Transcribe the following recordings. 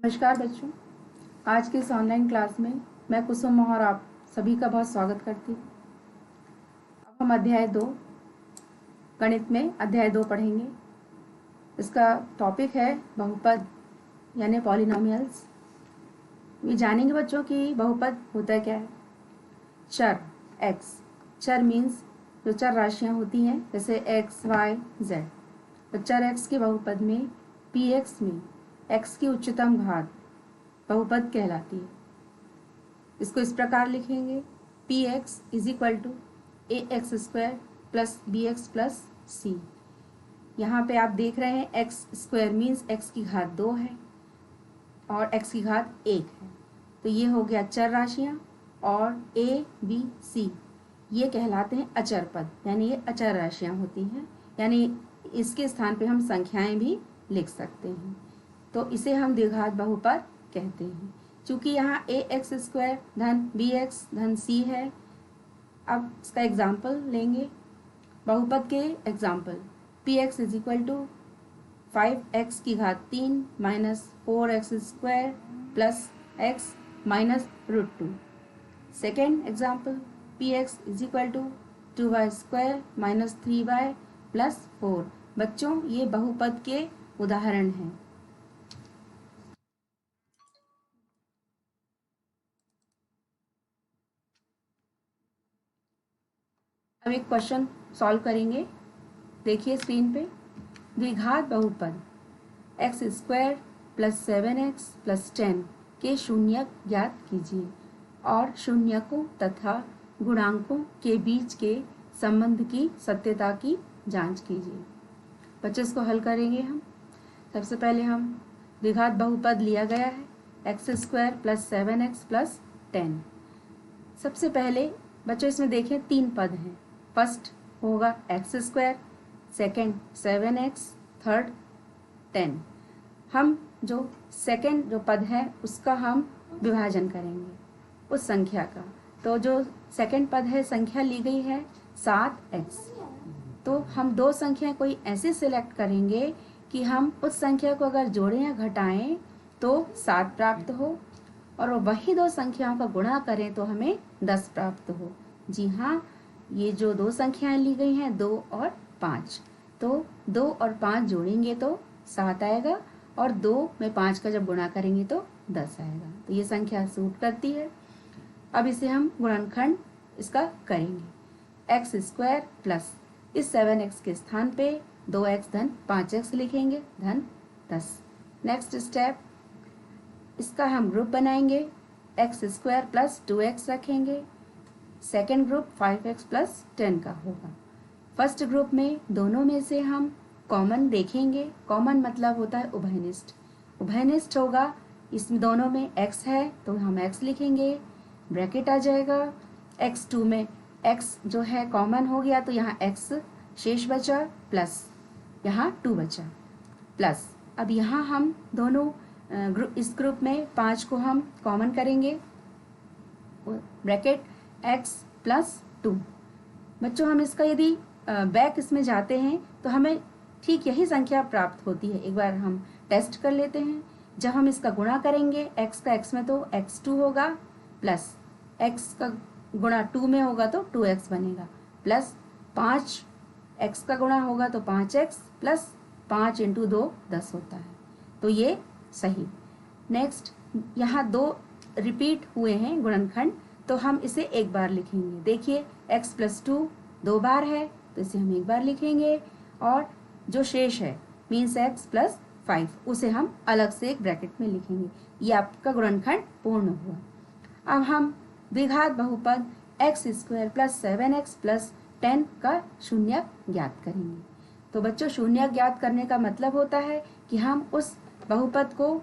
नमस्कार बच्चों। आज के इस ऑनलाइन क्लास में मैं कुसुम और आप सभी का बहुत स्वागत करती हूँ। अब हम अध्याय 2 गणित में अध्याय 2 पढ़ेंगे। इसका टॉपिक है बहुपद यानी पॉलिनोमियल्स। ये जानेंगे बच्चों कि बहुपद होता क्या है। चर x, चर मीन्स जो चर राशियाँ होती हैं जैसे x, y, z। तो चर x के बहुपद में px में x की उच्चतम घात बहुपद कहलाती है। इसको इस प्रकार लिखेंगे P X is equal to A X square plus B X plus C. यहाँ पे आप देख रहे हैं एक्स स्क्वायर मीन्स एक्स की घात 2 है और एक्स की घात 1 है। तो ये हो गया चर राशियाँ और ए बी सी ये कहलाते हैं अचर पद, यानी ये अचर राशियाँ होती हैं, यानी इसके स्थान पे हम संख्याएं भी लिख सकते हैं। तो इसे हम द्विघात बहुपद कहते हैं। चूंकि यहाँ ए एक्स स्क्वायर धन बी एक्स धन सी है। अब इसका एग्जाम्पल लेंगे, बहुपद के example. P X is equal to 5x की घात 3 minus 4x square plus x minus √2। Second example P X is equal to 2y square minus 3y plus 4। बच्चों ये बहुपद के उदाहरण हैं। अब एक क्वेश्चन सॉल्व करेंगे। देखिए स्क्रीन पे, द्विघात बहुपद x square plus 7x plus 10 के शून्यक ज्ञात कीजिए और शून्यकों तथा गुणांकों के बीच के संबंध की सत्यता की जांच कीजिए। बच्चों इसको हल करेंगे हम। सबसे पहले हम द्विघात बहुपद लिया गया है x square plus 7x plus 10। सबसे पहले बच्चों इसमें देखें 3 पद हैं। फर्स्ट होगा x square, second 7x, third 10। हम जो सेकेंड जो पद है उसका हम विभाजन करेंगे उस संख्या का। तो जो सेकेंड पद है संख्या ली गई है 7x। तो हम दो संख्या कोई ऐसे सिलेक्ट करेंगे कि हम उस संख्या को अगर जोड़ें या घटाएं तो 7 प्राप्त हो और वही दो संख्याओं का गुणा करें तो हमें 10 प्राप्त हो। जी हाँ, ये जो दो संख्याएं ली गई हैं 2 और 5, तो 2 और 5 जोड़ेंगे तो 7 आएगा और 2 में 5 का जब गुणा करेंगे तो 10 आएगा। तो ये संख्या सूट करती है। अब इसे हम गुणनखंड इसका करेंगे। एक्स स्क्वायर प्लस इस 7x के स्थान पे 2x धन 5x लिखेंगे धन 10। नेक्स्ट स्टेप, इसका हम ग्रुप बनाएंगे। एक्स स्क्वायर प्लस 2x रखेंगे। सेकेंड ग्रुप 5x प्लस 10 का होगा। फर्स्ट ग्रुप में दोनों में से हम कॉमन देखेंगे। कॉमन मतलब होता है उभयनिष्ठ। उभयनिष्ठ होगा, इसमें दोनों में x है तो हम x लिखेंगे, ब्रैकेट आ जाएगा। x2 में x जो है कॉमन हो गया तो यहाँ x शेष बचा प्लस यहाँ 2 बचा प्लस। अब यहाँ हम दोनों इस ग्रुप में 5 को हम कॉमन करेंगे, ब्रैकेट x प्लस 2। बच्चों हम इसका यदि बैक इसमें जाते हैं तो हमें ठीक यही संख्या प्राप्त होती है। एक बार हम टेस्ट कर लेते हैं। जब हम इसका गुणा करेंगे x का x में तो x2 होगा प्लस x का गुणा 2 में होगा तो 2x बनेगा प्लस 5x का गुणा होगा तो 5x प्लस 5 इंटू 2 10 होता है। तो ये सही। नेक्स्ट, यहाँ 2 रिपीट हुए हैं गुणनखंड तो हम इसे एक बार लिखेंगे। देखिए x प्लस 2 2 बार है तो इसे हम एक बार लिखेंगे और जो शेष है मीन्स x प्लस 5 उसे हम अलग से एक ब्रैकेट में लिखेंगे। ये आपका गुणनखंड पूर्ण हुआ। अब हम द्विघात बहुपद x square plus 7x plus 10 का शून्यक ज्ञात करेंगे। तो बच्चों शून्यक ज्ञात करने का मतलब होता है कि हम उस बहुपद को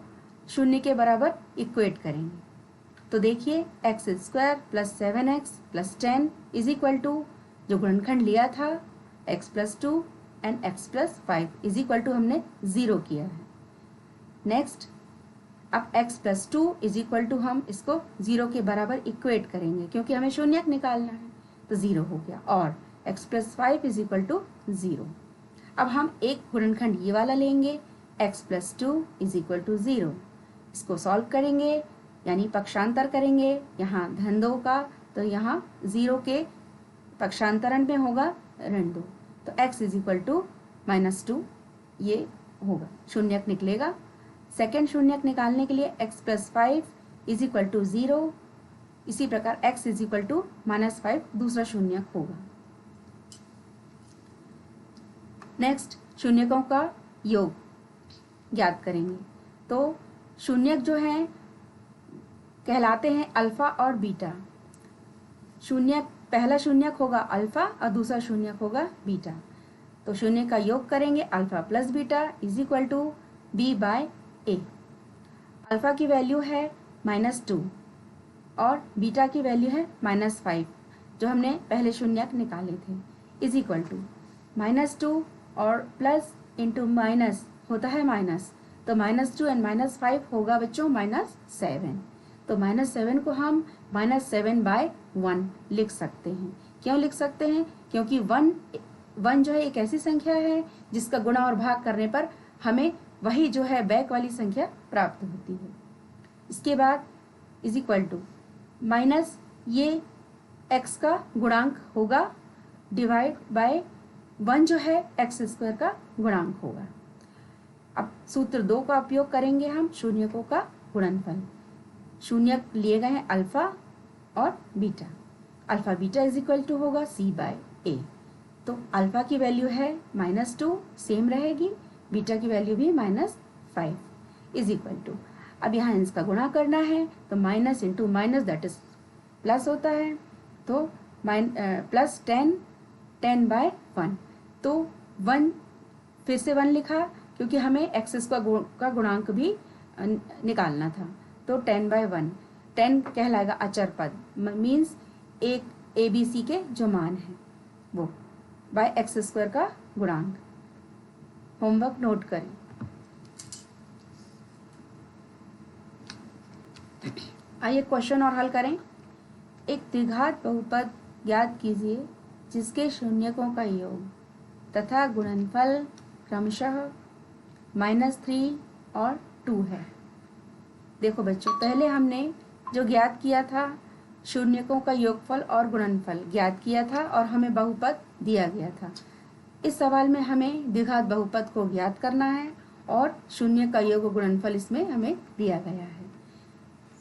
शून्य के बराबर इक्वेट करेंगे। तो देखिए X square plus 7x plus 10 is equal to जो गुणनखंड लिया था x plus 2 and x plus 5 is equal to हमने 0 किया है। नेक्स्ट, अब x plus 2 is equal to हम इसको 0 के बराबर इक्वेट करेंगे क्योंकि हमें शून्यक निकालना है तो 0 हो गया और x plus 5 is equal to 0। अब हम एक गुणनखंड ये वाला लेंगे x plus 2 is equal to 0। इसको सॉल्व करेंगे यानी पक्षांतर करेंगे, यहाँ धन 2 का तो यहाँ 0 के पक्षांतरण में होगा ऋण 2, तो x इज इक्वल टू -2 ये होगा, शून्यक निकलेगा। सेकेंड शून्यक निकालने के लिए x + 5 इज इक्वल टू 0, इसी प्रकार x इज इक्वल टू -5 दूसरा शून्यक होगा। नेक्स्ट शून्यकों का योग ज्ञात करेंगे। तो शून्यक जो हैं कहलाते हैं अल्फा और बीटा। शून्यक पहला शून्यक होगा अल्फा और दूसरा शून्यक होगा बीटा। तो शून्य का योग करेंगे alpha plus beta is equal to b/a। Alpha की वैल्यू है -2 और बीटा की वैल्यू है -5 जो हमने पहले शून्यक निकाले थे, इज इक्वल टू -2 और प्लस इंटू माइनस होता है माइनस, तो -2 एंड -5 होगा बच्चों -7। तो -7 को हम -7/1 लिख सकते हैं। क्यों लिख सकते हैं? क्योंकि 1 जो है एक ऐसी संख्या है जिसका गुणा और भाग करने पर हमें वही जो है बैक वाली संख्या प्राप्त होती है। इसके बाद इज इक्वल टू माइनस ये x का गुणांक होगा डिवाइड बाय 1 जो है x² का गुणांक होगा। अब सूत्र 2 का उपयोग करेंगे हम शून्यकों का गुणनफल। शून्यक लिए गए हैं अल्फा और beta. Alpha beta is equal to होगा c/a। तो अल्फा की वैल्यू है -2 सेम रहेगी, बीटा की वैल्यू भी -5 इज इक्वल टू, अब यहाँ इसका गुणा करना है तो minus into minus that is plus होता है, तो प्लस 10/1। तो 1 फिर से 1 लिखा क्योंकि हमें x का गुणांक भी निकालना था, तो 10/1। 10 कहलाएगा अचर पद, मीन्स एक ABC के जो मान है वो, बाय x² का गुणांक। होमवर्क नोट करें। आइए क्वेश्चन और हल करें। एक द्विघात बहुपद ज्ञात कीजिए जिसके शून्यकों का योग तथा गुणनफल क्रमशः -3 और 2 है। देखो बच्चों, पहले हमने जो ज्ञात किया था शून्यकों का योगफल और गुणनफल ज्ञात किया था और हमें बहुपद दिया गया था। इस सवाल में हमें द्विघात बहुपद को ज्ञात करना है और शून्य का योग गुणनफल इसमें हमें दिया गया है।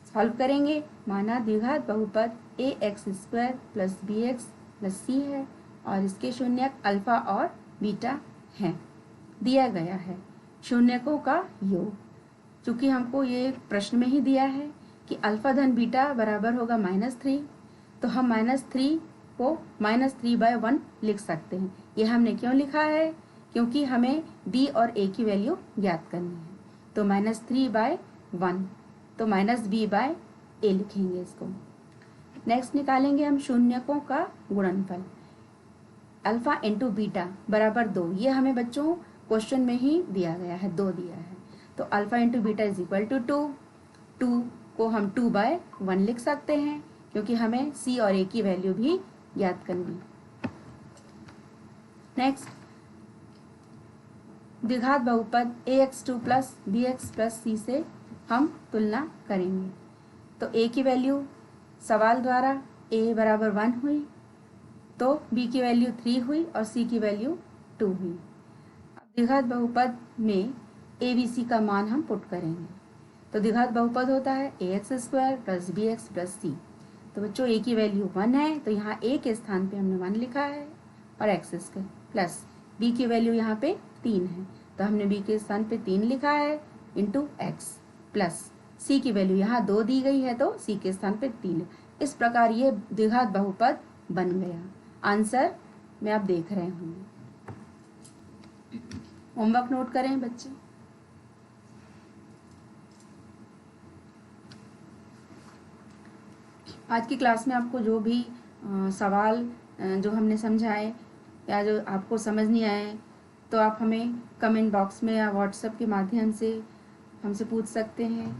सॉल्व करेंगे। माना द्विघात बहुपद ax² + bx + c है और इसके शून्यक अल्फा और बीटा हैं। दिया गया है शून्यकों का योग। चूंकि हमको ये प्रश्न में ही दिया है कि अल्फा धन बीटा बराबर होगा -3, तो हम -3 को -3/1 लिख सकते हैं। ये हमने क्यों लिखा है? क्योंकि हमें b और a की वैल्यू ज्ञात करनी है, तो -3/1, तो -b/a लिखेंगे इसको। नेक्स्ट निकालेंगे हम शून्यकों का गुणनफल। अल्फा इंटू बीटा बराबर 2, ये हमें बच्चों क्वेश्चन में ही दिया गया है, 2 दिया है, तो alpha into beta is equal to 2। 2 को हम 2/1 लिख सकते हैं क्योंकि हमें c और a की वैल्यू भी ज्ञात करनी। नेक्स्ट द्विघात बहुपद ax² + bx + c से हम तुलना करेंगे। तो a की वैल्यू सवाल द्वारा a बराबर 1 हुई, तो b की वैल्यू 3 हुई और c की वैल्यू 2 हुई। अब द्विघात बहुपद में abc का मान हम पुट करेंगे। तो द्विघात बहुपद होता है ax² + bx + c। तो बच्चों a की वैल्यू 1 है, तो यहाँ a के स्थान पे हमने 1 लिखा है और x² प्लस b की वैल्यू यहाँ पे 3 है, तो हमने b के स्थान पे 3 लिखा है इंटू x प्लस c की वैल्यू यहाँ 2 दी गई है, तो c के स्थान पे 3। इस प्रकार ये द्विघात बहुपद बन गया। आंसर में आप देख रहे होंगे। होमवर्क नोट करें बच्चे। आज की क्लास में आपको जो भी सवाल जो हमने समझाए या जो आपको समझ नहीं आए, तो आप हमें कमेंट बॉक्स में या व्हाट्सएप के माध्यम से हमसे पूछ सकते हैं।